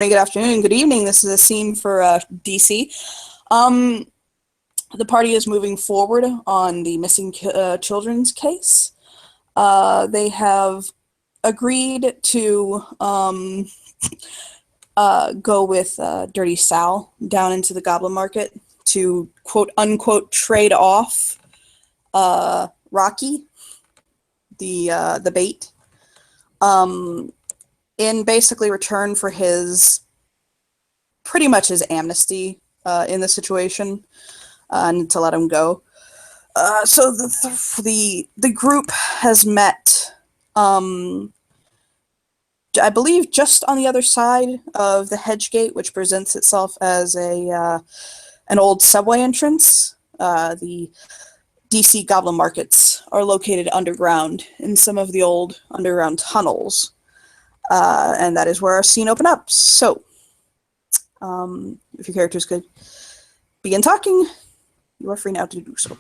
Good afternoon, good evening. This is a scene for DC. Um, the party is moving forward on the missing children's case. They have agreed to go with Dirty Sal down into the Goblin Market to quote unquote trade off Rockie, the bait, in basically return for his pretty much his amnesty in the situation and to let him go. So the group has met, I believe, just on the other side of the hedge gate, which presents itself as an old subway entrance. The DC Goblin Markets are located underground in some of the old underground tunnels, and that is where our scene opened up. So, if your characters could begin talking, you are free now to do so.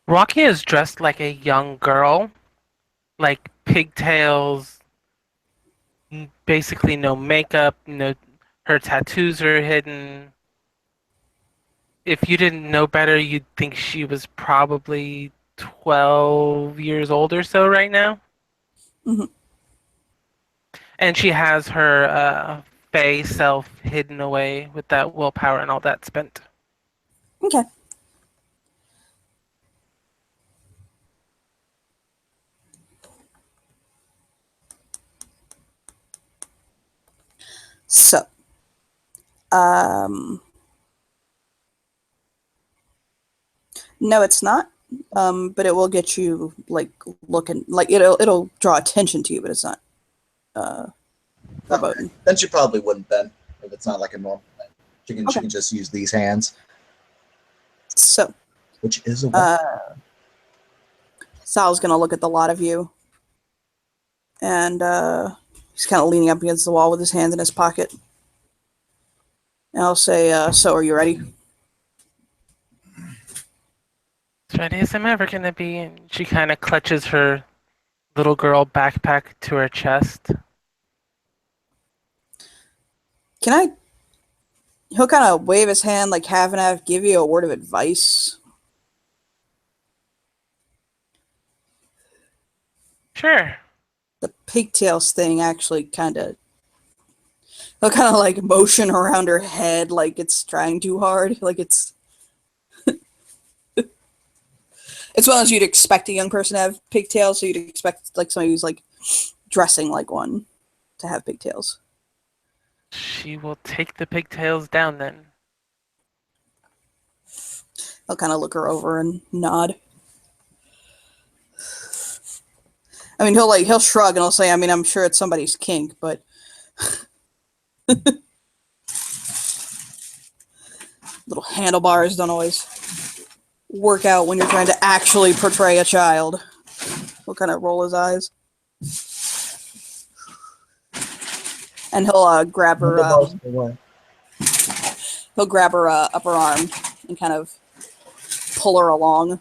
Rockie is dressed like a young girl, like pigtails, basically no makeup, no, her tattoos are hidden. If you didn't know better, you'd think she was probably 12 years old or so right now. Mm-hmm. And she has her fae self hidden away with that willpower and all that spent. Okay. So, um, no, it's not. But it will get you like looking like it'll draw attention to you, but it's not Okay. verboten. Then she probably wouldn't then, if it's not like a normal thing. She Okay. can just use these hands, So, which is a Sal's gonna look at the lot of you, and he's kind of leaning up against the wall with his hands in his pocket. And I'll say, "So, are you ready?" As ready as I'm ever gonna be. And she kind of clutches her little girl backpack to her chest. Can I? He'll kind of wave his hand like half and half, give you a word of advice. Sure. The pigtails thing actually he'll kind of like motion around her head like it's trying too hard, like it's well as you'd expect a young person to have pigtails, so you'd expect like somebody who's like dressing like one to have pigtails. She will take the pigtails down then. He'll kind of look her over and nod. I mean, he'll shrug and he'll say, I mean, I'm sure it's somebody's kink, but little handlebars don't always work out when you're trying to actually portray a child. He'll kind of roll his eyes. And he'll grab her he'll grab her upper arm and kind of pull her along.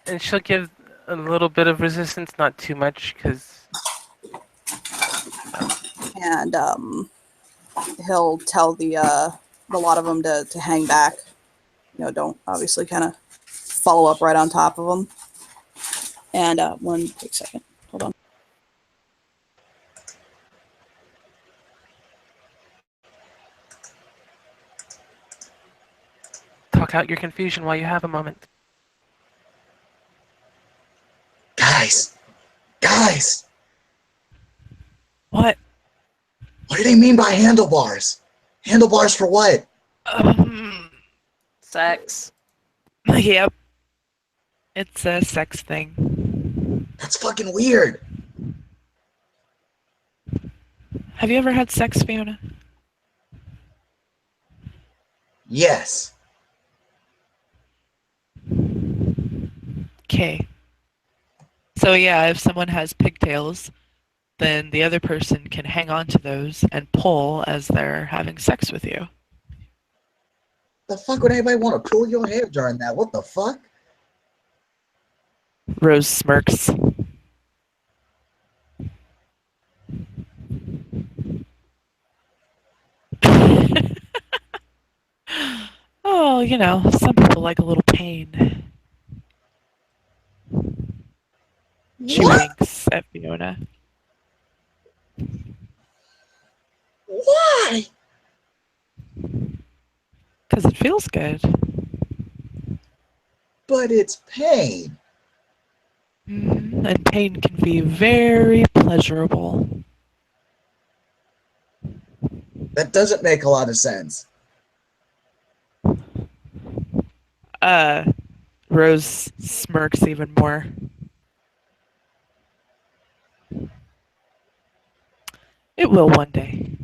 And she'll give a little bit of resistance, not too much, because... And he'll tell the lot of them to hang back. You know, don't obviously kind of follow up right on top of them. And one quick second. Hold on. Talk out your confusion while you have a moment. Guys! What? What do they mean by handlebars? Handlebars for what? Sex. Yep. It's a sex thing. That's fucking weird. Have you ever had sex, Fiona? Yes. Okay. So yeah, if someone has pigtails, then the other person can hang on to those and pull as they're having sex with you. The fuck would anybody want to pull your hair during that? What the fuck? Rose smirks. you know, some people like a little pain. She What? winks at Fiona. Why? Because it feels good. But it's pain. And pain can be very pleasurable. That doesn't make a lot of sense. Rose smirks even more. It will one day.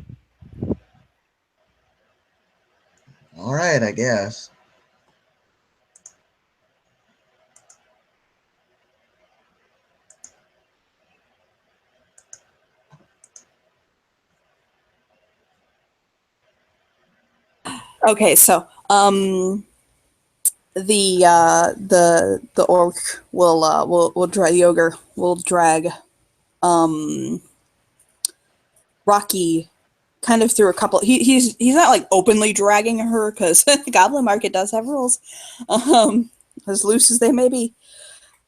All right, I guess. Okay, so the orc will drag the ogre will drag Rocky kind of through a couple. He's not like openly dragging her because the Goblin Market does have rules, as loose as they may be.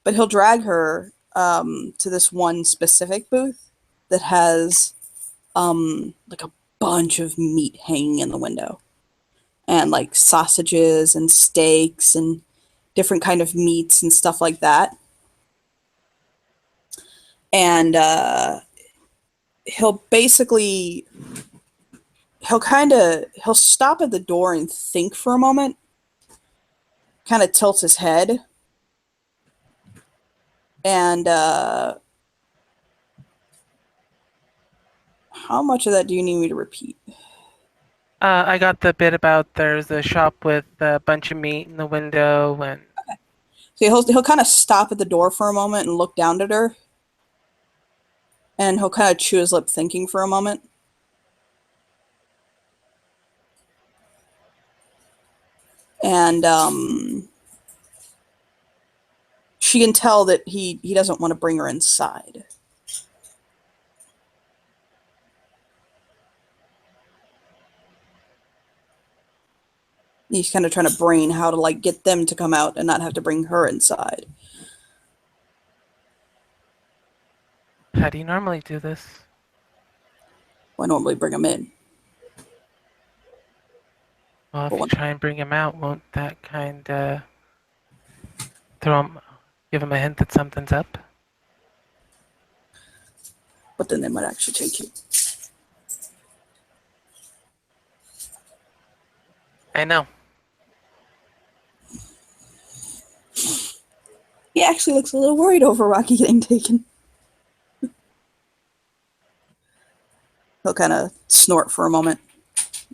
But he'll drag her to this one specific booth that has like a bunch of meat hanging in the window, and like sausages and steaks and different kind of meats and stuff like that. And he'll basically he'll stop at the door and think for a moment, kind of tilts his head, and how much of that do you need me to repeat? I got the bit about there's a shop with a bunch of meat in the window, and So he'll kind of stop at the door for a moment and look down at her, and he'll kind of chew his lip, thinking for a moment. And she can tell that he doesn't want to bring her inside. He's kind of trying to brain how to like get them to come out and not have to bring her inside. how do you normally do this? I normally bring them in. Well, if But you when- try and bring him out, won't that kind of give him a hint that something's up? But then they might actually take you. I know. He actually looks a little worried over Rocky getting taken. He'll kind of snort for a moment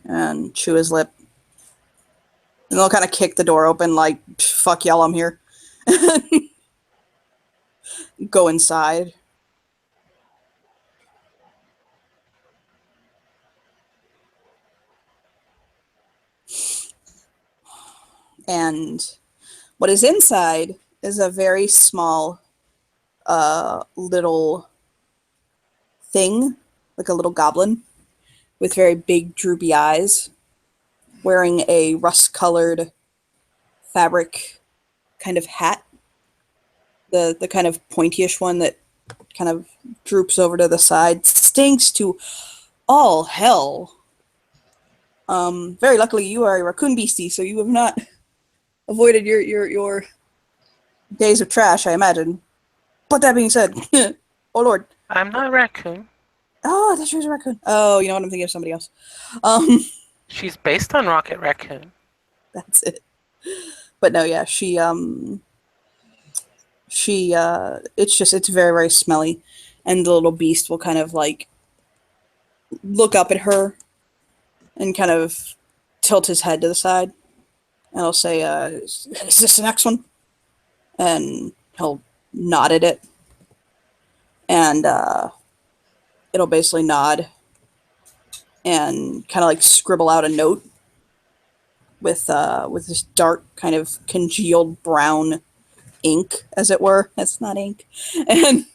and chew his lip. And they'll kind of kick the door open like, fuck y'all, I'm here. Go inside. And what is inside is a very small little thing, like a little goblin with very big droopy eyes, wearing a rust-colored fabric kind of hat, the kind of pointyish one that kind of droops over to the side. Stinks to all hell. Very luckily you are a raccoon beastie, so you have not avoided your days of trash, I imagine. But that being said, oh lord. I'm not a raccoon. Oh, I thought she was a raccoon. Oh, you know what? I'm thinking of somebody else. She's based on Rocket Raccoon. That's it. But no, yeah, it's very, very smelly. And the little beast will kind of like look up at her and kind of tilt his head to the side. And he'll say, is this the next one? And he'll nod at it. And it'll basically nod and kind of like scribble out a note with this dark kind of congealed brown ink, as it were. That's not ink. And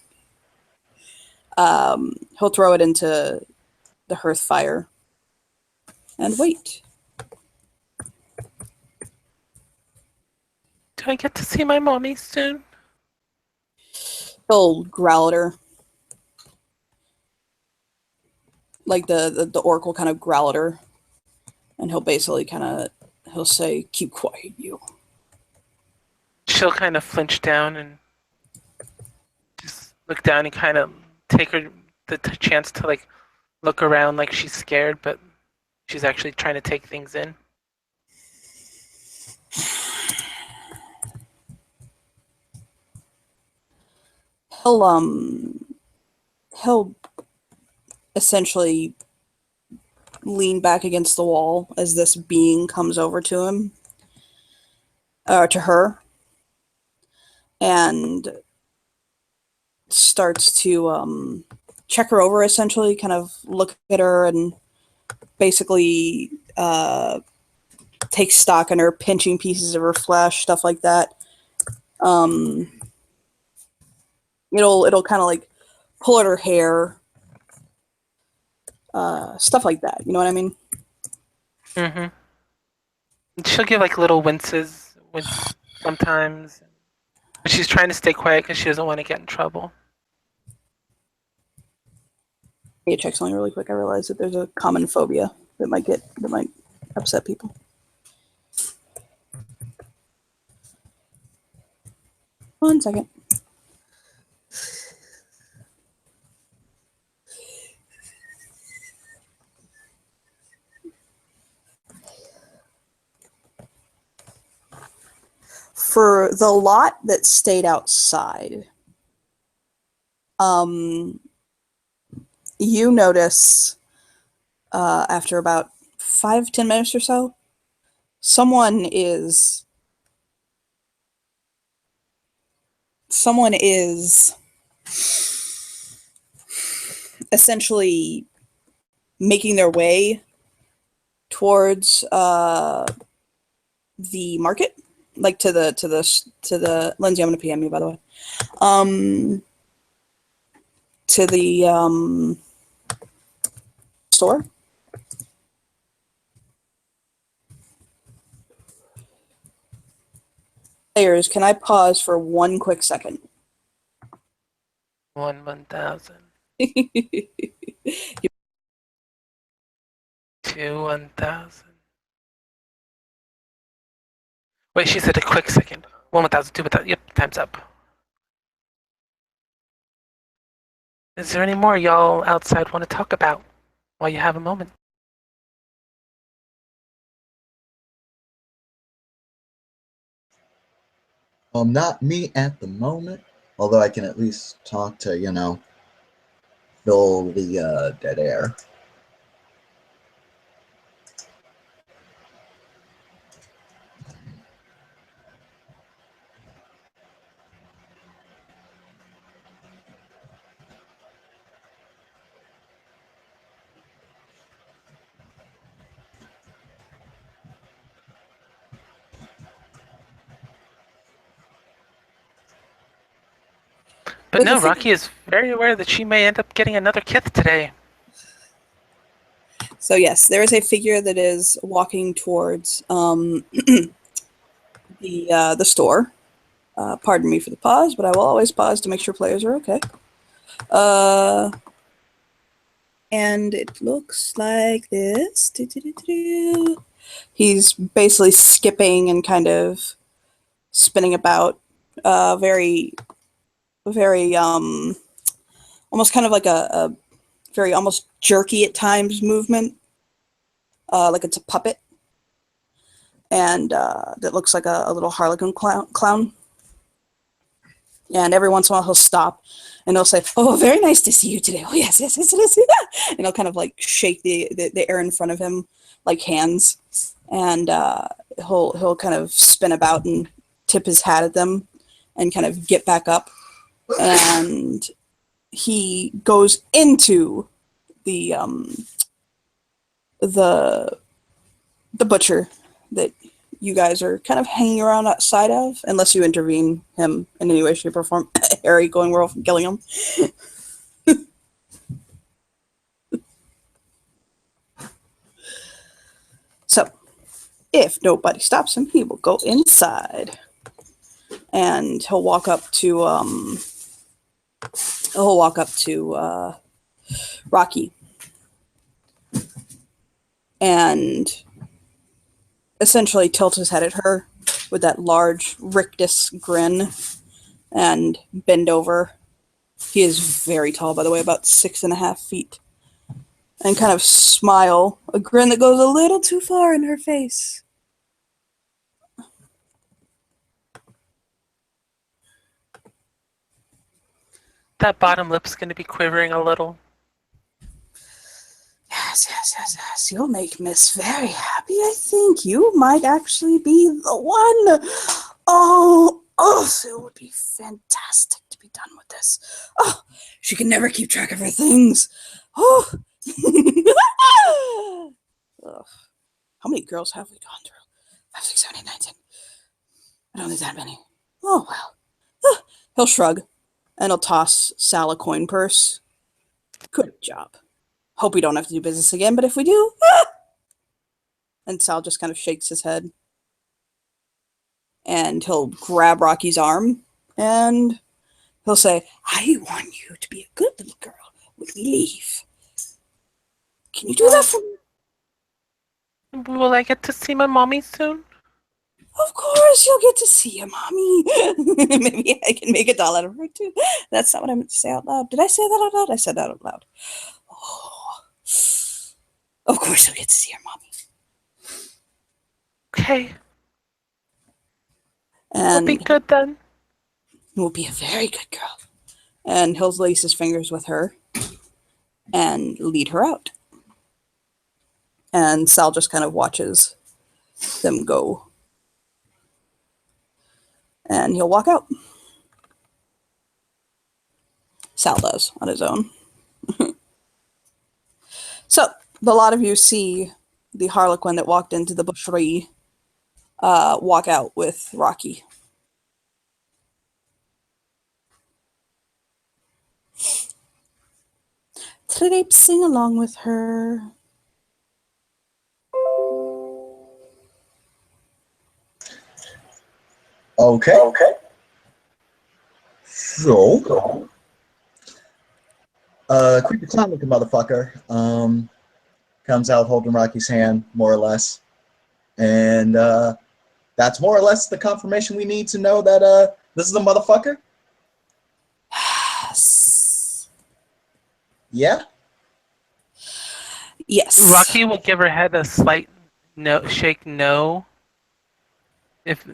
he'll throw it into the hearth fire and wait. Do I get to see my mommy soon? He'll growl at her. Like the orc will kind of growl at her. And he'll basically he'll say, "Keep quiet, you." She'll kind of flinch down and just look down and kind of take her the chance to like look around like she's scared, but she's actually trying to take things in. He'll essentially lean back against the wall as this being comes over to him, or to her, and starts to check her over, essentially, kind of look at her and basically take stock in her, pinching pieces of her flesh, stuff like that. It'll kind of like pull at her hair, stuff like that. You know what I mean? Mm-hmm. She'll give like little winces sometimes. But she's trying to stay quiet because she doesn't want to get in trouble. Hey, check something really quick. I realize that there's a common phobia that might upset people. One second. For the lot that stayed outside, you notice after about 5-10 minutes or so, someone is essentially making their way towards the market, like to the Lindsay. I'm gonna PM you, by the way. To the store. Players, can I pause for one quick second? 1,000. 2 1,000. Wait, she said a quick second. 1,000, 2,000. Yep, time's up. Is there any more y'all outside want to talk about while you have a moment? Not me at the moment. Although I can at least talk to, fill the dead air. But no, Rockie is very aware that she may end up getting another kith today. So yes, there is a figure that is walking towards the store. Pardon me for the pause, but I will always pause to make sure players are okay. And it looks like this. He's basically skipping and kind of spinning about. Very, very, almost kind of like a very almost jerky at times movement. Like it's a puppet. And that looks like a little harlequin clown. And every once in a while he'll stop and he'll say, "Oh, very nice to see you today. Oh, yes, yes, yes, it is." And he'll kind of like shake the air in front of him like hands. And he'll kind of spin about and tip his hat at them and kind of get back up. And he goes into the butcher that you guys are kind of hanging around outside of, unless you intervene him in any way, shape, or form. Harry going World from Gillingham. So, if nobody stops him, he will go inside. and he'll walk up to Rocky and essentially tilt his head at her with that large rictus grin and bend over. He is very tall, by the way, about 6.5 feet. And kind of smile, a grin that goes a little too far in her face. That bottom lip's going to be quivering a little. Yes. You'll make Miss very happy, I think. You might actually be the one. Oh, it would be fantastic to be done with this. Oh, she can never keep track of her things. Oh. Ugh. How many girls have we gone through? 5, 6, 7, 8, 9, 10. I don't think that many. Oh, well. He'll shrug, and he'll toss Sal a coin purse. Good job. Hope we don't have to do business again, but if we do, And Sal just kind of shakes his head. And he'll grab Rocky's arm, and he'll say, I want you to be a good little girl when we leave. Can you do that for me? Will I get to see my mommy soon? Of course you'll get to see your mommy. Maybe I can make a doll out of her too. That's not what I meant to say out loud. Did I say that out loud? I said that out loud. Oh. Of course you'll get to see your mommy. Okay. And I'll be good then. will be a very good girl. And he'll lace his fingers with her and lead her out. And Sal just kind of watches them go. And he'll walk out. Sal does on his own. So, a lot of you see the Harlequin that walked into the butchery walk out with Rocky. Traipsing along with her. Okay. So, creepy clown looking motherfucker comes out holding Rocky's hand, more or less. And that's more or less the confirmation we need to know that this is a motherfucker. Yes. Yeah? Yes. Rocky will give her head a slight shake no. If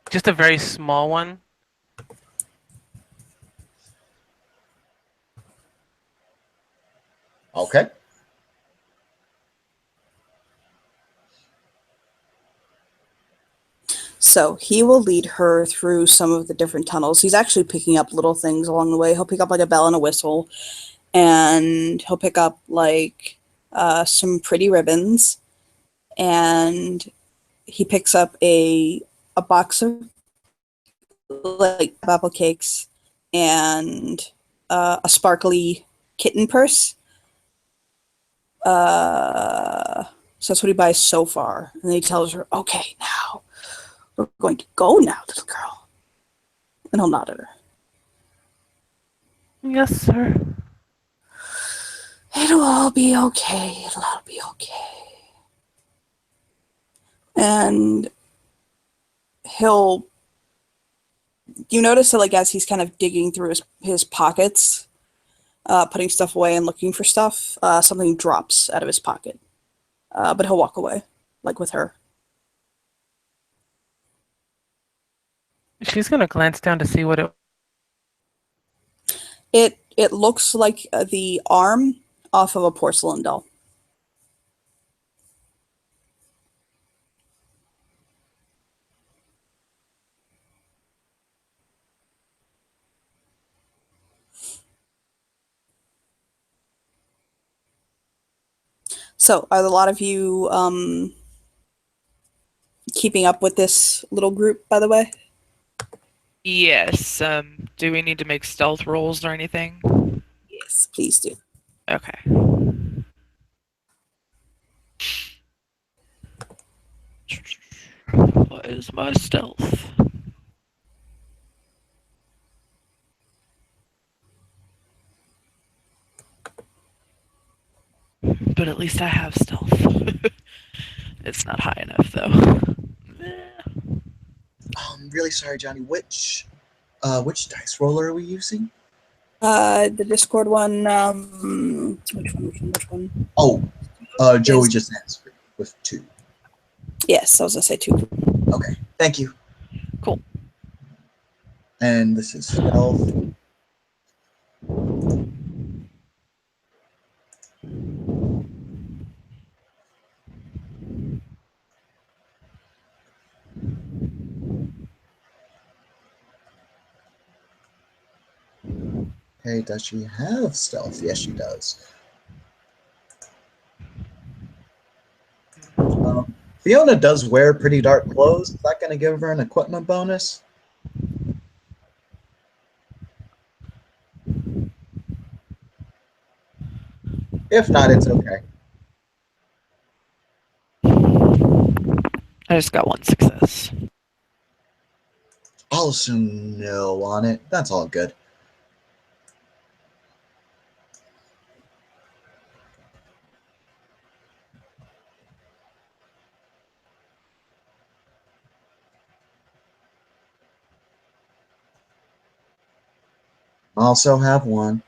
just a very small one. Okay. So he will lead her through some of the different tunnels. He's actually picking up little things along the way. He'll pick up like a bell and a whistle, and he'll pick up like some pretty ribbons, and he picks up a box of like apple cakes and a sparkly kitten purse. So that's what he buys so far. And then he tells her, okay, now we're going to go now, little girl. And he'll nod at her. Yes, sir. It'll all be okay. It'll all be okay. And you notice that like as he's kind of digging through his pockets, putting stuff away and looking for stuff, something drops out of his pocket. But he'll walk away, like with her. She's gonna glance down to see what it. It looks like the arm off of a porcelain doll. So, are a lot of you keeping up with this little group, by the way? Yes. Do we need to make stealth rolls or anything? Yes, please do. Okay. What is my stealth? but at least I have stealth. It's not high enough, though. I'm really sorry, Johnny. Which dice roller are we using? The Discord one. Which one? Oh, Joey just answered with 2. Yes, I was gonna say 2. Okay, thank you. Cool. And this is stealth. Hey, does she have stealth? Yes, she does. Fiona does wear pretty dark clothes. Is that going to give her an equipment bonus? If not, it's okay. I just got 1 success. I'll assume no on it. That's all good. Also have 1.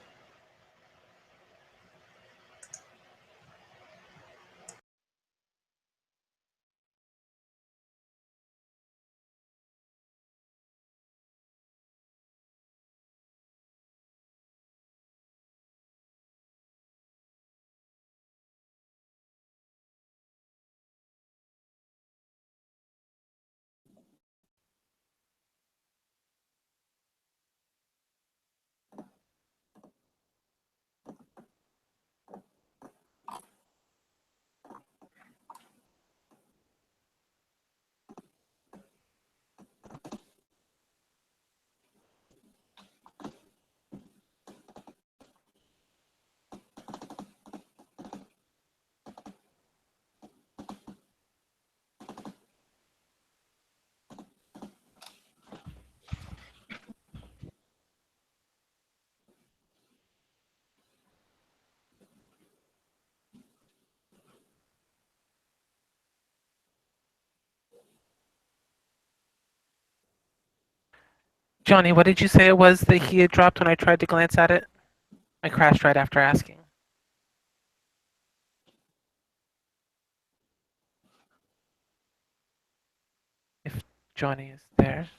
Johnny, what did you say it was that he had dropped when I tried to glance at it? I crashed right after asking. If Johnny is there.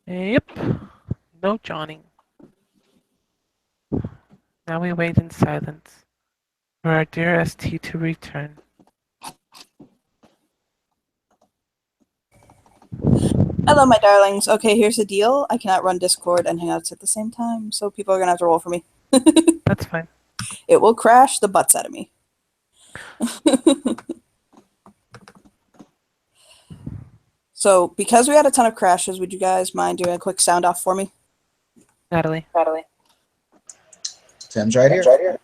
Yep. No Johnny. Now we wait in silence for our dear ST to return. Hello, my darlings. Okay, here's the deal. I cannot run Discord and Hangouts at the same time, so people are gonna have to roll for me. That's fine. It will crash the butts out of me. So, because we had a ton of crashes, would you guys mind doing a quick sound off for me? Natalie. Tim's right here.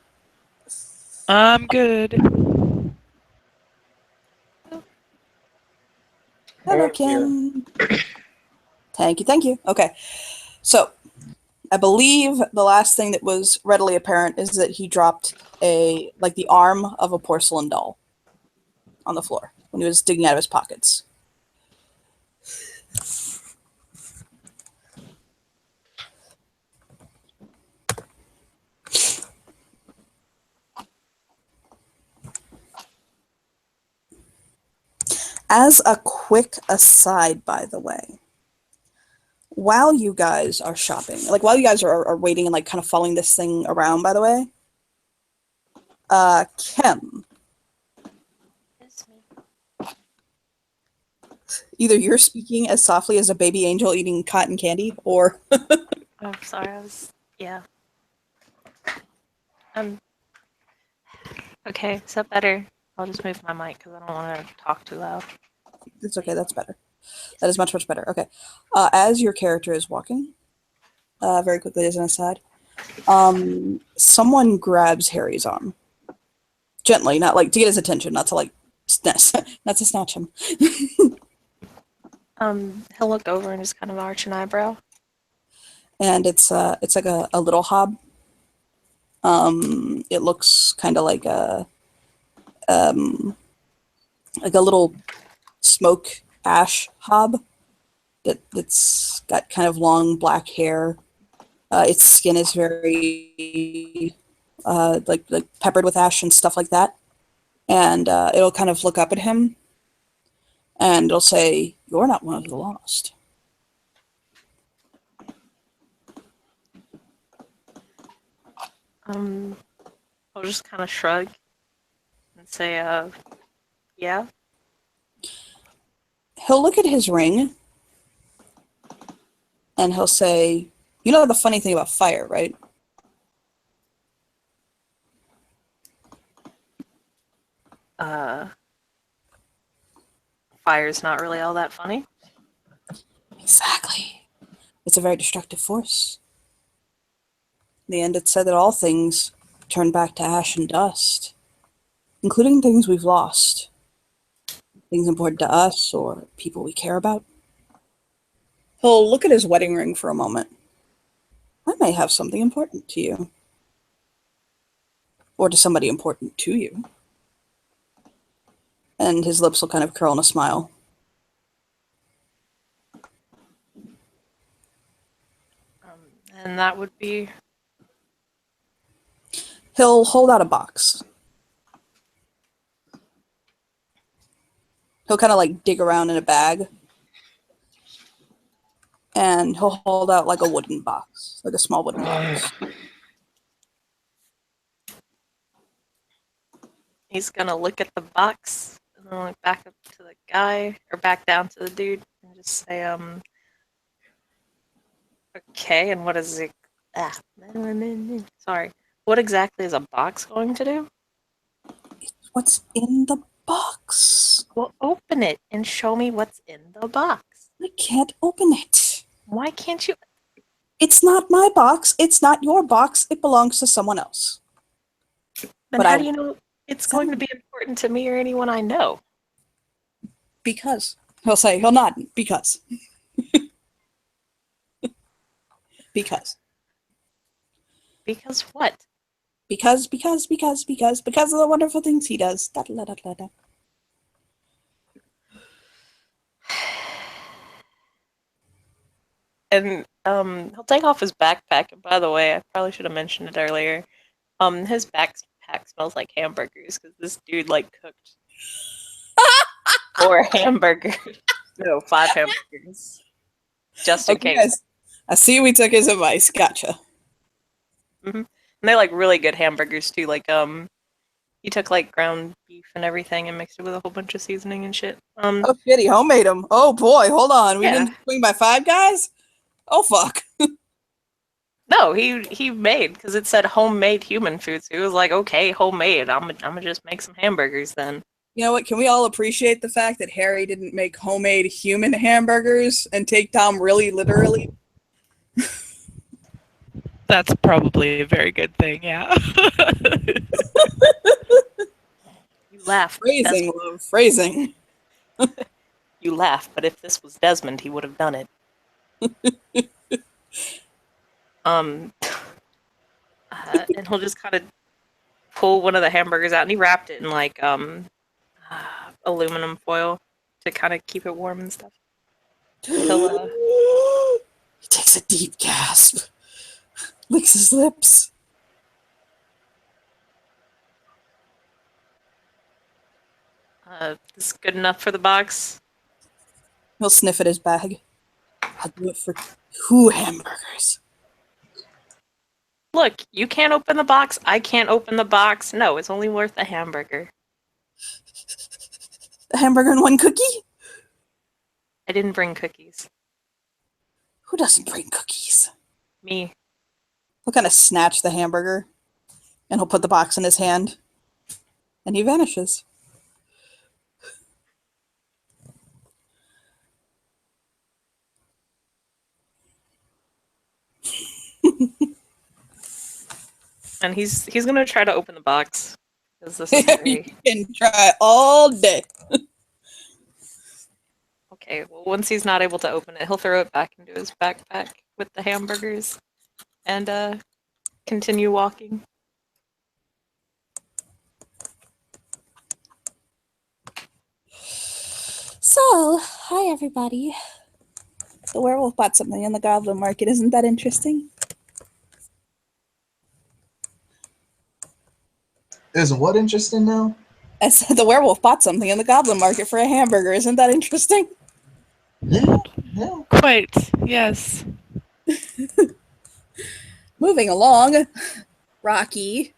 I'm good. Hello, Kim. Thank you. Okay. So, I believe the last thing that was readily apparent is that he dropped the arm of a porcelain doll on the floor when he was digging out of his pockets. As a quick aside, by the way, while you guys are shopping, while you guys are waiting and kind of following this thing around, by the way, Kim, It's me. either you're speaking as softly as a baby angel eating cotton candy, or Oh, sorry. Yeah. Okay, is that better? I'll just move my mic because I don't want to talk too loud. it's okay. That's better. That is much better. Okay. As your character is walking, very quickly as an aside, someone grabs Harry's arm gently, not to get his attention, not to not to snatch him. He'll look over and just kind of arch an eyebrow. and it's like a little hob. It looks kind of like a little smoke ash hob that's got kind of long black hair. Its skin is very like peppered with ash and stuff like that. And it'll kind of look up at him, and it'll say, "You're not one of the lost." I'll just kind of shrug and say, yeah. He'll look at his ring, and he'll say, "You know the funny thing about fire, right?" Fire's not really all that funny. Exactly. It's a very destructive force. In the end, it said that all things turn back to ash and dust, including things we've lost, things important to us or people we care about. He'll look at his wedding ring for a moment. I may have something important to you, or to somebody important to you. And his lips will kind of curl in a smile. And that would be... He'll hold out a box. He'll kind of like dig around in a bag. And he'll hold out like a wooden box, like a small wooden box. He's gonna look at the box and then look back up to the guy, or back down to the dude, and just say, okay, and what is it? Sorry. What exactly is a box going to do? What's in the box? Well, open it and show me what's in the box. I can't open it. Why can't you? It's not my box. It's not your box. It belongs to someone else. Then But how I- do you know it's going to be important to me or anyone I know? Because. He'll nod. Because. Because. Because what? Because of the wonderful things he does. Da, da, da, da, da. And he'll take off his backpack. And by the way, I probably should have mentioned it earlier. His backpack smells like hamburgers because this dude like cooked 4 hamburgers. No, 5 hamburgers. Just in Okay, case. guys. I see we took his advice. Gotcha. And they're like really good hamburgers too. Like he took like ground beef and everything and mixed it with a whole bunch of seasoning and shit. Oh shit, he homemade them. Oh boy, hold on. We Yeah. didn't swing by 5 guys? Oh fuck. No, he made because it said homemade human food. So he was like, okay, homemade. I'm gonna just make some hamburgers then. You know what? Can we all appreciate the fact that Harry didn't make homemade human hamburgers and take Tom really literally? That's probably a very good thing, yeah. You laugh. Phrasing, love. Phrasing. You laugh, but if this was Desmond, he would have done it. And he'll just kind of pull one of the hamburgers out, and he wrapped it in like aluminum foil to kind of keep it warm and stuff. He'll, He takes a deep gasp. Licks his lips. this is good enough for the box. He'll sniff at his bag. I'll do it for 2 hamburgers. Look, you can't open the box. I can't open the box. No, it's only worth a hamburger. A hamburger and 1 cookie? I didn't bring cookies. Who doesn't bring cookies? Me. He'll kind of snatch the hamburger, and he'll put the box in his hand, and he vanishes. And he's gonna try to open the box. Because this is You very... can try all day. Okay, well, once he's not able to open it, he'll throw it back into his backpack. with the hamburgers and continue walking. So, hi everybody. The werewolf bought something in the goblin market. Isn't that interesting? Isn't what interesting now? I said the werewolf bought something in the goblin market for a hamburger. Isn't that interesting? Yeah, yeah. Quite, yes. Moving along, Rocky,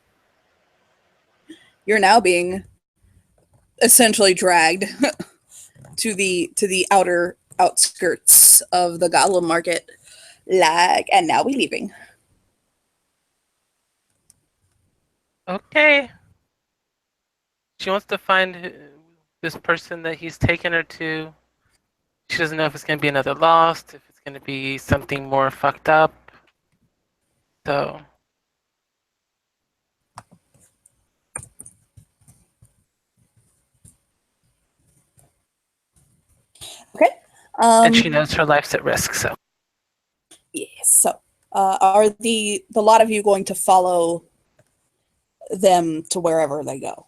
you're now being essentially dragged to the outer outskirts of the goblin market. And now we're leaving. Okay. She wants to find this person that he's taken her to. She doesn't know if it's going to be another Lost, if it's going to be something more fucked up. So, Okay. and she knows her life's at risk. So, Yes. So, are the lot of you going to follow them to wherever they go?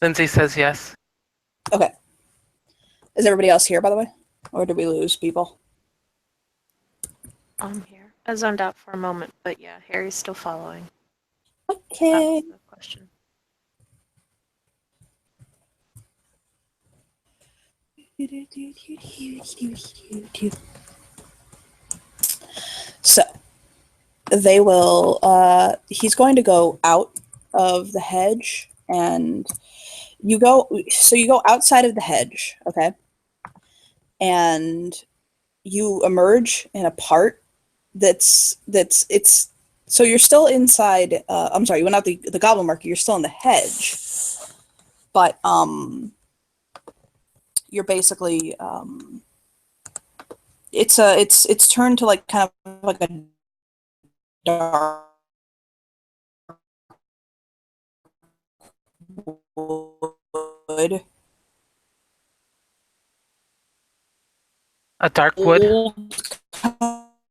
Lindsay says yes. Okay. Is everybody else here, by the way? Or did we lose people? I'm here. I zoned out for a moment, but yeah, Harry's still following. Okay. That was the question. So, they will, he's going to go out of the hedge, and you go outside of the hedge, okay? And you emerge in a part so you're still inside, I'm sorry, you went out the goblin market, you're still in the hedge, but you're basically it's turned to like kind of like a dark wood. A dark wood. Old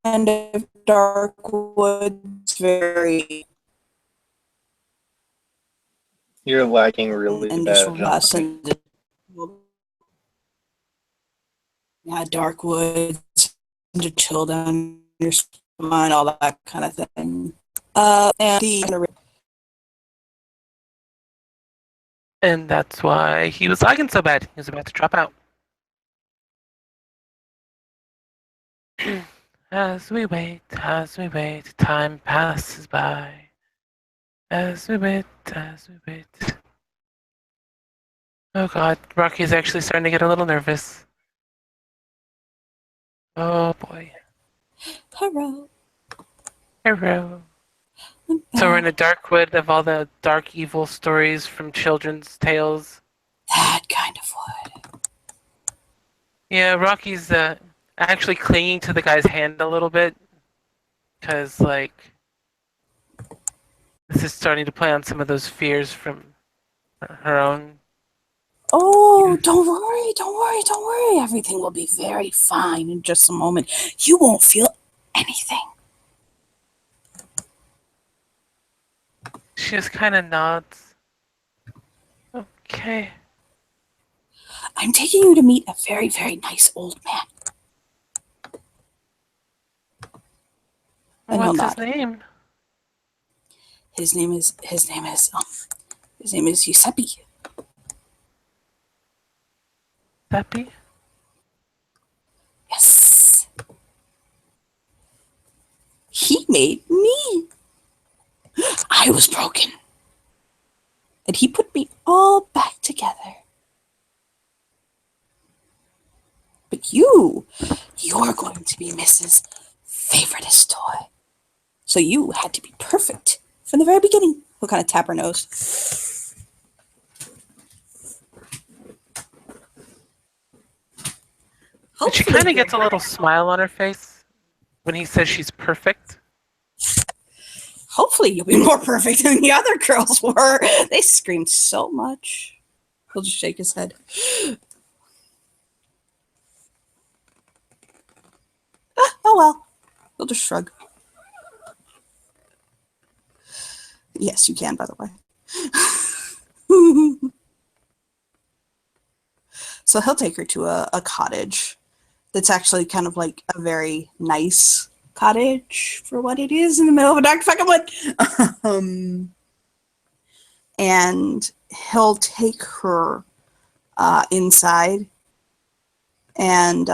kind of dark woods, very You're lagging really and bad, just Jonathan. yeah, dark woods to chill down your spine, all that kind of thing. And that's why he was lagging so bad. He was about to drop out. As we wait, time passes by. As we wait. Oh god, Rocky's actually starting to get a little nervous. Oh boy. Hello. Hero. So we're in a dark wood of all the dark evil stories from children's tales. That kind of wood. Yeah, Rocky's actually clinging to the guy's hand a little bit. Because, like, this is starting to play on some of those fears from her own. Oh, don't worry. Everything will be very fine in just a moment. You won't feel anything. She just kind of nods. Okay. I'm taking you to meet a very, very nice old man. And he'll What's his nod. name? His name is Giuseppe. Peppy? Yes. He made me. I was broken. And he put me all back together. But you're going to be Mrs. Favoritist toy. So you had to be perfect from the very beginning. We'll kind of tap her nose. And she kind of gets a little smile on her face when he says she's perfect. hopefully you'll be more perfect than the other girls were. They screamed so much. He'll just shake his head. Oh well. He'll just shrug. Yes, you can, by the way. So he'll take her to a cottage that's actually kind of like a very nice cottage for what it is in the middle of a dark fucking wood. And he'll take her inside, and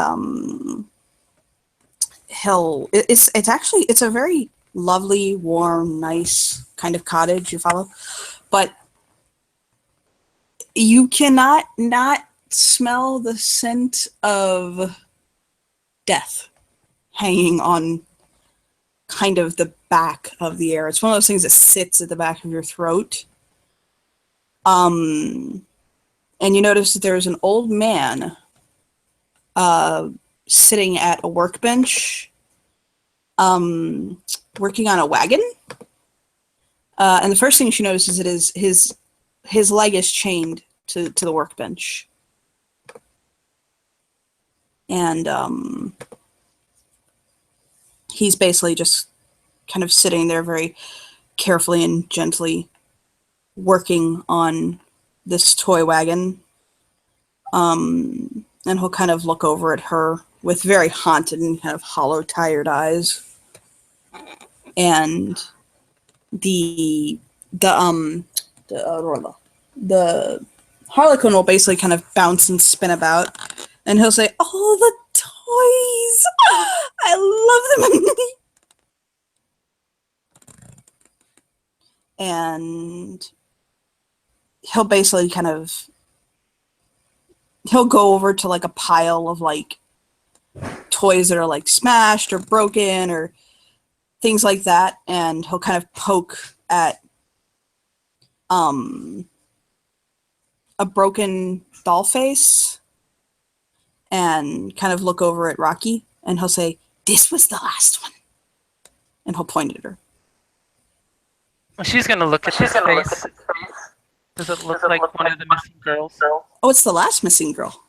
it's a very lovely, warm, nice kind of cottage, you follow? But you cannot not smell the scent of death hanging on kind of the back of the air. It's one of those things that sits at the back of your throat. And you notice that there's an old man sitting at a workbench, working on a wagon. And the first thing she notices is his leg is chained to the workbench. And he's basically just kind of sitting there very carefully and gently working on this toy wagon. And he'll kind of look over at her with very haunted and kind of hollow, tired eyes. And the Harlequin will basically kind of bounce and spin about, and he'll say, "Oh, the toys! I love them!" And he'll basically kind of he'll go over to like a pile of like toys that are like smashed or broken or things like that, and he'll kind of poke at a broken doll face and kind of look over at Rocky, and he'll say, "This was the last one," and he'll point at her. Well, she's gonna look at his face. Does it look like one of the missing girls? Oh, it's the last missing girl.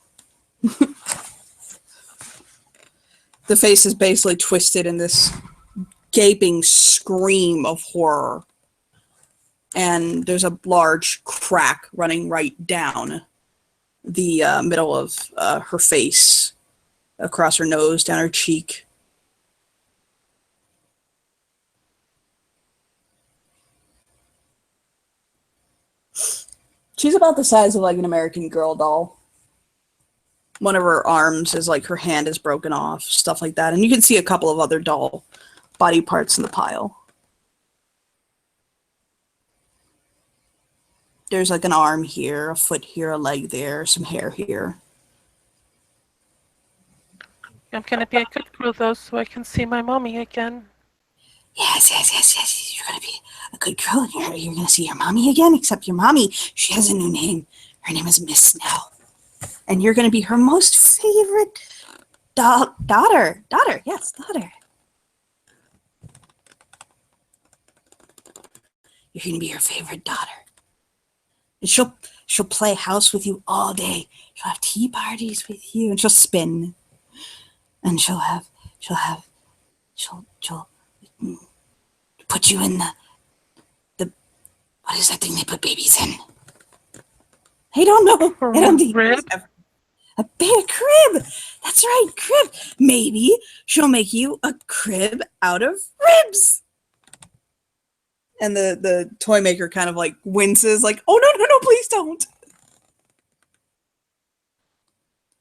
The face is basically twisted in this gaping scream of horror. And there's a large crack running right down the middle of her face, across her nose, down her cheek. She's about the size of like an American Girl doll. One of her arms is like her hand is broken off, stuff like that. And you can see a couple of other doll body parts in the pile. There's like an arm here, a foot here, a leg there, some hair here. I'm gonna be a good girl though, so I can see my mommy again. Yes. You're gonna be a good girl, and you're gonna see your mommy again. Except your mommy, she has a new name. Her name is Miss Snell, and you're gonna be her most favorite daughter. Yes, daughter. You're gonna be her favorite daughter. And she'll play house with you all day. She'll have tea parties with you, and she'll spin. And she'll put you in the what is that thing they put babies in? I don't know. I don't think Crib? a big crib. That's right, crib. Maybe she'll make you a crib out of ribs. And the toy maker kind of like winces, like, "Oh no, please don't."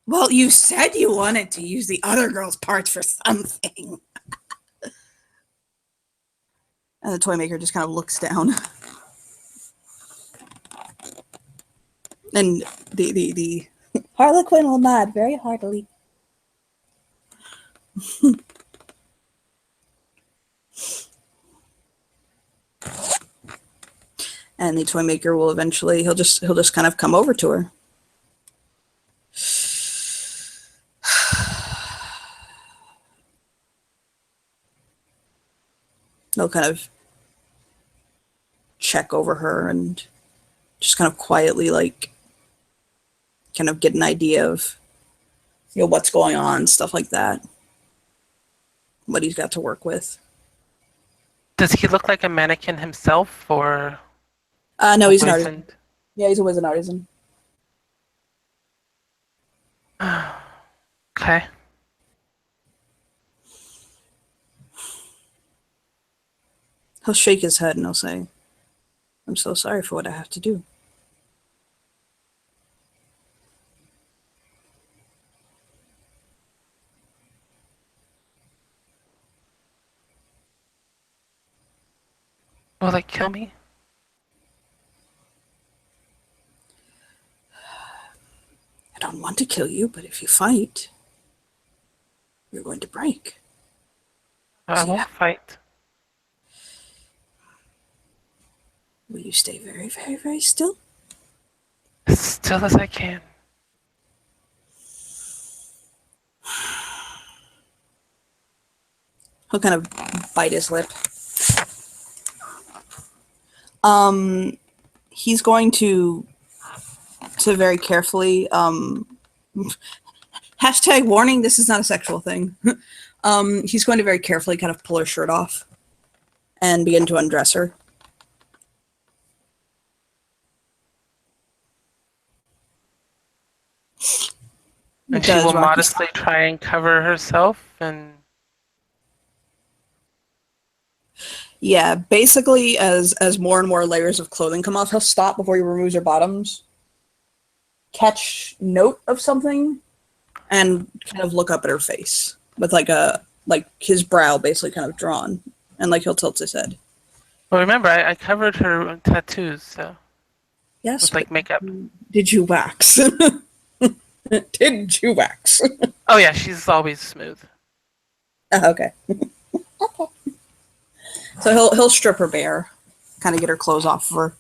Well, you said you wanted to use the other girl's parts for something. And the toy maker just kind of looks down. And the Harlequin will nod very heartily. And the toy maker will eventually he'll just kind of come over to her. He'll kind of check over her and just kind of quietly, like, kind of get an idea of, what's going on, stuff like that. What he's got to work with. Does he look like a mannequin himself, or No, a he's an artisan. wizened? Yeah, he's always an artisan. Okay. He'll shake his head and he'll say, I'm so sorry for what I have to do. Will they kill me? I don't want to kill you, but if you fight, you're going to break. I won't fight. Will you stay very, very, very still? As still as I can. He'll kind of bite his lip. He's going to very carefully, hashtag warning, this is not a sexual thing. He's going to very carefully kind of pull her shirt off and begin to undress her. And she will modestly try and cover herself, and yeah, basically as more and more layers of clothing come off, he'll stop before he removes her bottoms, catch note of something, and kind of look up at her face with like his brow basically kind of drawn, and like he'll tilt his head. well, remember I covered her tattoos, so Yes. with like makeup. Did you wax? Did you wax? Oh yeah, she's always smooth. Okay. So he'll strip her bare, kind of get her clothes off of her,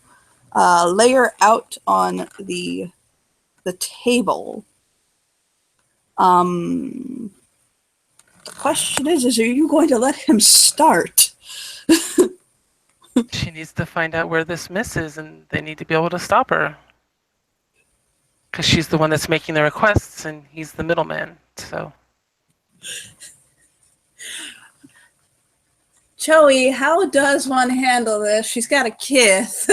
lay her out on the table. The question is are you going to let him start? She needs to find out where this miss is, and they need to be able to stop her. Because she's the one that's making the requests, and he's the middleman, so. Joey, how does one handle this? She's got a kith.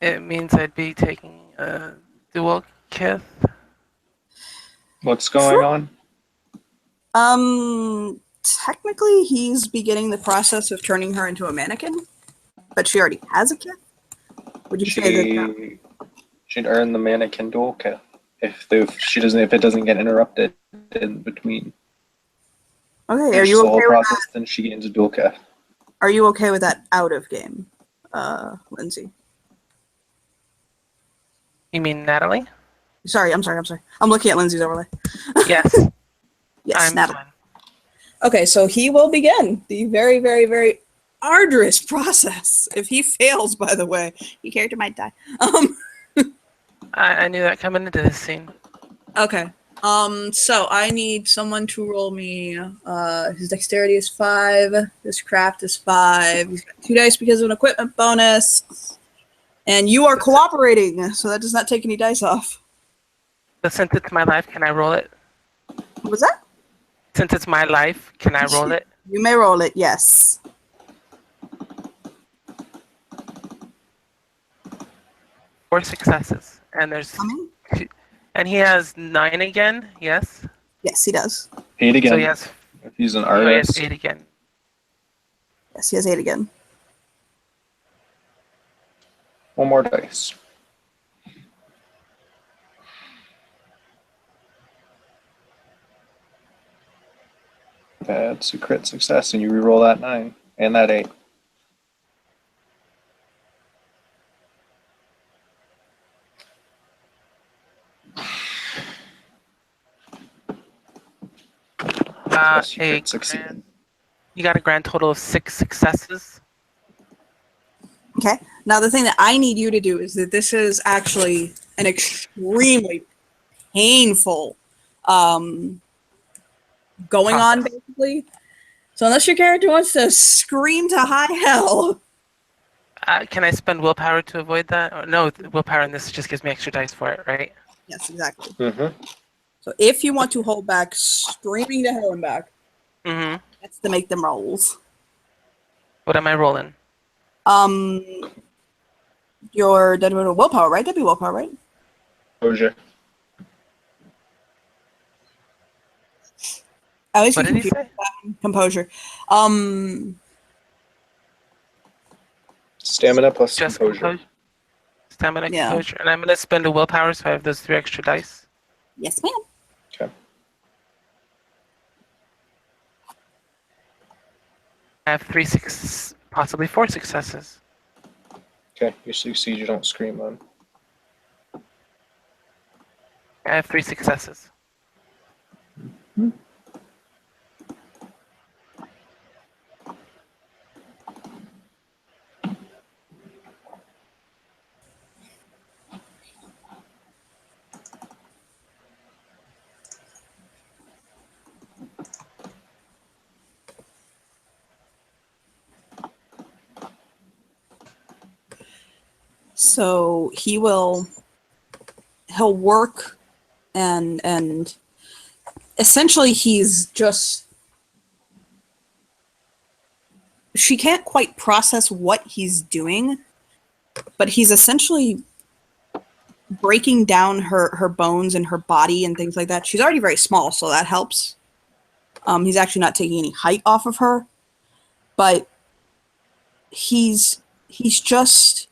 It means I'd be taking a dual kith. What's going on? Technically, he's beginning the process of turning her into a mannequin, but she already has a kith. Would you say that? She'd earn the mannequin dual kith if it doesn't get interrupted in between. Okay, are you okay with process, that? then she gains a dual kith. Are you okay with that out of game, Lindsay? You mean Natalie? Sorry. I'm looking at Lindsay's overlay. Yes. Yes, I'm Natalie. fine. Okay, so he will begin the very, very, very arduous process. If he fails, by the way, your character might die. I knew that coming into this scene. Okay. So I need someone to roll me. His dexterity is 5. His craft is 5. He's got 2 dice because of an equipment bonus. And you are cooperating, so that does not take any dice off. But since it's my life, can I roll it? What was that? Since it's my life, can I roll it? You may roll it, yes. 4 successes. And there's How many? 2, and he has 9 again, yes? Yes, he does. 8 again. So he has, if he's an he has artist. 8 again. Yes, he has 8 again. One more dice. That's a crit success, and you reroll that 9 and that 8. Yes, you crit succeeded. You got a grand total of 6 successes. Okay. Now the thing that I need you to do is that this is actually an extremely painful going on, basically. So unless your character wants to scream to high hell, Can I spend willpower to avoid that? Or, no, willpower in this just gives me extra dice for it, right? Yes, exactly. Mm-hmm. So if you want to hold back, screaming to hell and back, Mm-hmm. that's to make them rolls. What am I rolling? Your willpower, right? That'd be willpower, right? Composure. I always What get did he confused say? with composure. Stamina plus Just composure. composure. Stamina, Yeah. composure. And I'm going to spend a willpower, so I have those 3 extra dice. Yes, ma'am. Okay. I have 3 possibly 4 successes. Okay. You succeed. You don't scream then. I have 3 successes. So he'll work and essentially he's just, she can't quite process what he's doing, but he's essentially breaking down her bones and her body and things like that. She's already very small, so that helps. He's actually not taking any height off of her, but he's just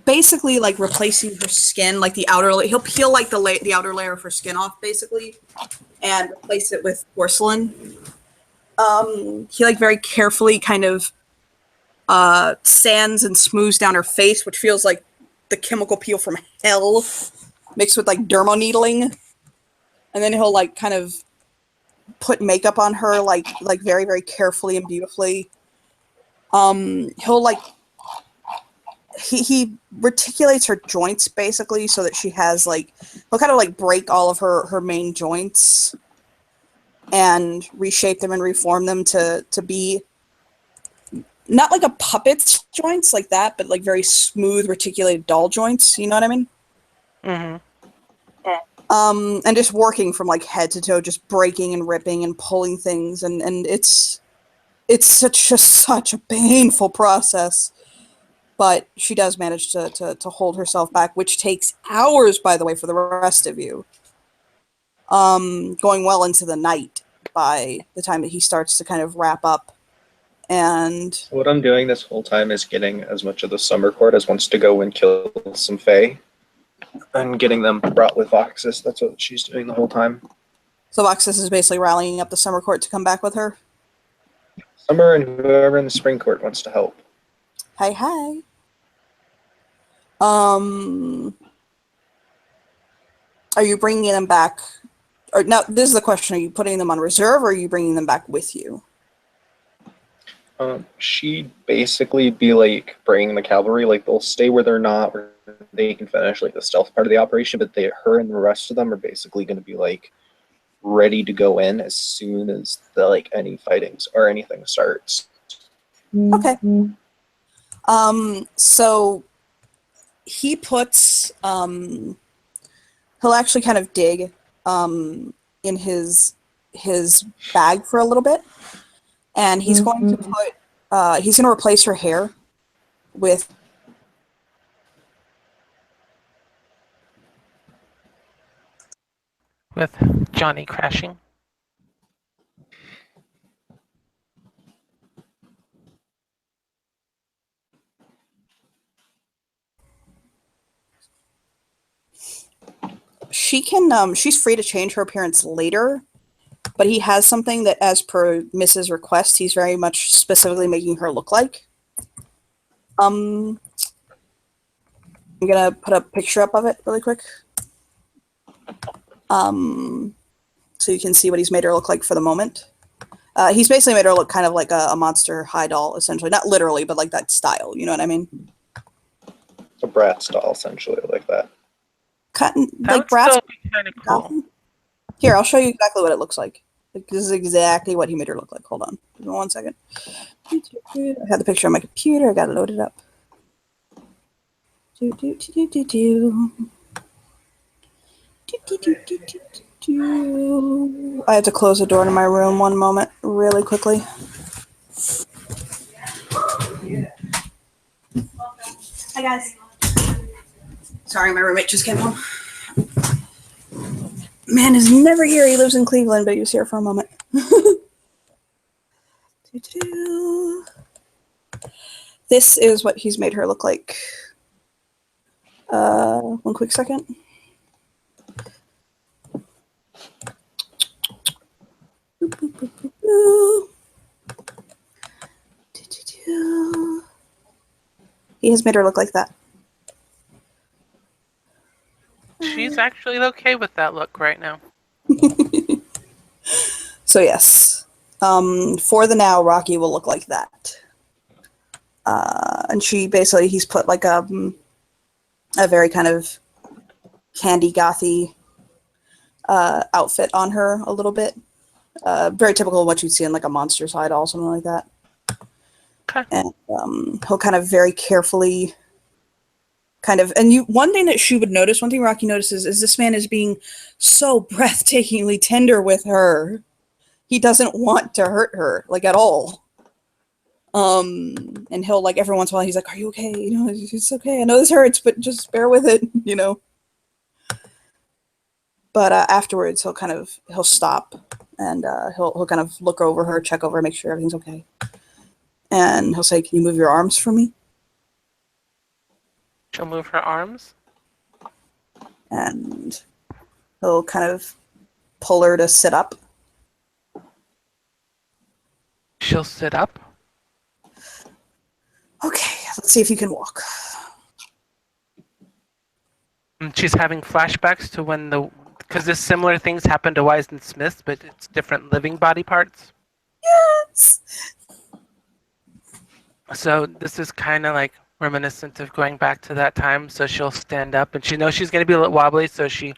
basically like replacing her skin, like the outer layer. He'll peel like the outer layer of her skin off, basically, and replace it with porcelain. He like very carefully kind of sands and smooths down her face, which feels like the chemical peel from hell mixed with like dermoneedling. And then he'll like kind of put makeup on her like very, very carefully and beautifully. He'll like he reticulates her joints basically so that she has like, he'll kind of like break all of her main joints and reshape them and reform them to be not like a puppet's joints like that, but like very smooth reticulated doll joints, you know what I mean? Mm-hmm. And just working from like head to toe, just breaking and ripping and pulling things, and it's such a painful process. But she does manage to hold herself back, which takes hours, by the way, for the rest of you. Going well into the night by the time that he starts to kind of wrap up. And What I'm doing this whole time is getting as much of the summer court as wants to go and kill some fae, and getting them brought with Voxus. That's what she's doing the whole time. so Voxus is basically rallying up the summer court to come back with her. Summer and whoever in the spring court wants to help. Hi. Are you bringing them back? Or now, this is the question: are you putting them on reserve, or are you bringing them back with you? She'd basically be like bringing the cavalry. Like they'll stay where they're not, where they can finish like the stealth part of the operation. But her and the rest of them are basically going to be like ready to go in as soon as the like any fightings or anything starts. Okay. So he puts he'll actually kind of dig in his bag for a little bit, and he's going to put he's going to replace her hair with Johnny crashing. she's free to change her appearance later, but he has something that, as per Mrs. request, he's very much specifically making her look like. I'm gonna put a picture up of it really quick, so you can see what he's made her look like for the moment. He's basically made her look kind of like a Monster High doll, essentially, not literally, but like that style. You know what I mean? A Bratz doll, essentially, like that. Cutting That like would Bratz. still be kind of cool. Here, I'll show you exactly what it looks like. Like, this is exactly what he made her look like. Hold on. Give me 1 second. I had the picture on my computer. I gotta load it up. I have to close the door to my room 1 moment, really quickly. Hi guys. Sorry, my roommate just came home. Man is never here. He lives in Cleveland, but he was here for a moment. This is what he's made her look like. 1 quick second. He has made her look like that. She's actually okay with that look right now. So yes, for the now, Rockie will look like that. And he's put like a very kind of candy gothy outfit on her a little bit. Very typical of what you'd see in like a Monsters High doll, something like that. Okay. And he'll kind of very carefully one thing that she would notice, one thing Rockie notices, is this man is being so breathtakingly tender with her. He doesn't want to hurt her, like, at all. And he'll, like, every once in a while, he's like, "Are you okay? You know, it's okay. I know this hurts, but just bear with it," you know. But afterwards, he'll stop, and he'll kind of look over her, check over her, make sure everything's okay. And he'll say, "Can you move your arms for me?" She'll move her arms. And he'll kind of pull her to sit up. She'll sit up. Okay, let's see if you can walk. And she's having flashbacks to when because this similar things happened to Wise and Smith, but it's different living body parts. Yes! So this is kind of like reminiscent of going back to that time. So she'll stand up, and she knows she's going to be a little wobbly, so she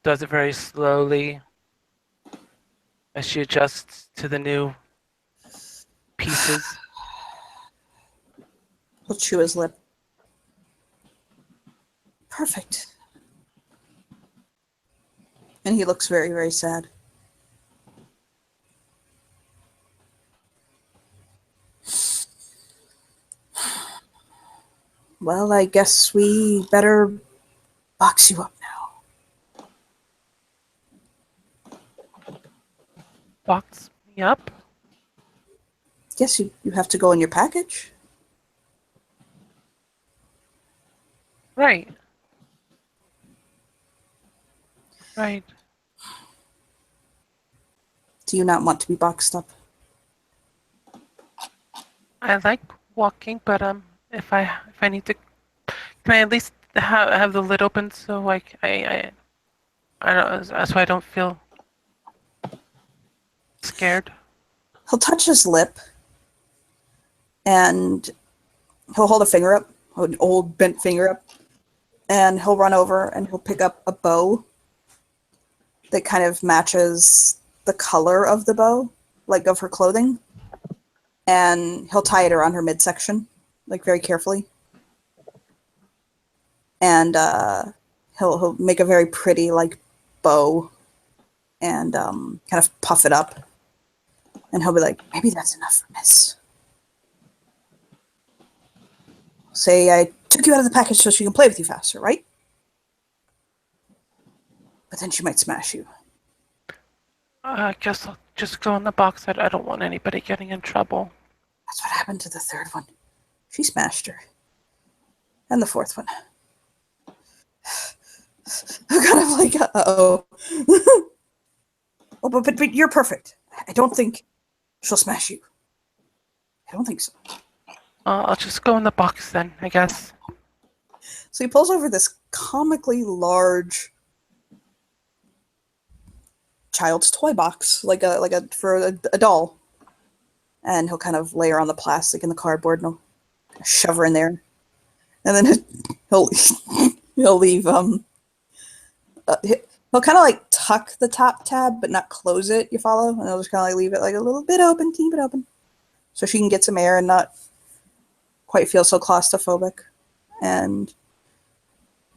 does it very slowly as she adjusts to the new pieces. He'll chew his lip. Perfect. And he looks very, very sad. Well, I guess we better box you up now. Box me up? Yes, you have to go in your package. Right. Right. Do you not want to be boxed up? I like walking, but if I need to, can I at least have the lid open so I don't, so I don't feel scared? He'll touch his lip, and he'll hold a finger up, an old bent finger up, and he'll run over and he'll pick up a bow that kind of matches the color of the bow, like of her clothing, and he'll tie it around her midsection, like very carefully. And he'll make a very pretty like bow and kind of puff it up. And he'll be like, "Maybe that's enough for Miss." Say, "I took you out of the package so she can play with you faster, right?" But then she might smash you. I guess I'll just go in the box. I don't want anybody getting in trouble. That's what happened to the third one. She smashed her. And the fourth one. I'm kind of like, uh-oh. Oh, but you're perfect. I don't think she'll smash you. I don't think so. I'll just go in the box then, I guess. So he pulls over this comically large child's toy box, like a for a doll, and he'll kind of lay her on the plastic and the cardboard, and he'll shove her in there, and then he'll leave he'll kind of like tuck the top tab but not close it. You follow? And he'll just kind of like leave it like a little bit open, teeny bit open. so she can get some air and not quite feel so claustrophobic. And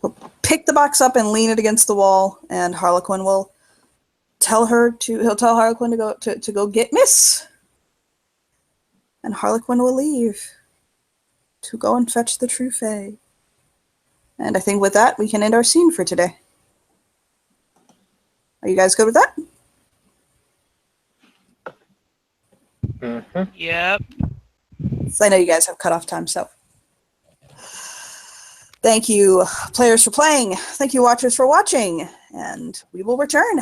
he'll pick the box up and lean it against the wall, and Harlequin will he'll tell Harlequin to go get Miss. And Harlequin will leave to go and fetch the true fae. And I think with that, we can end our scene for today. Are you guys good with that? Mm-hmm. Yep. So I know you guys have cutoff time, so. Thank you, players, for playing. Thank you, watchers, for watching. And we will return.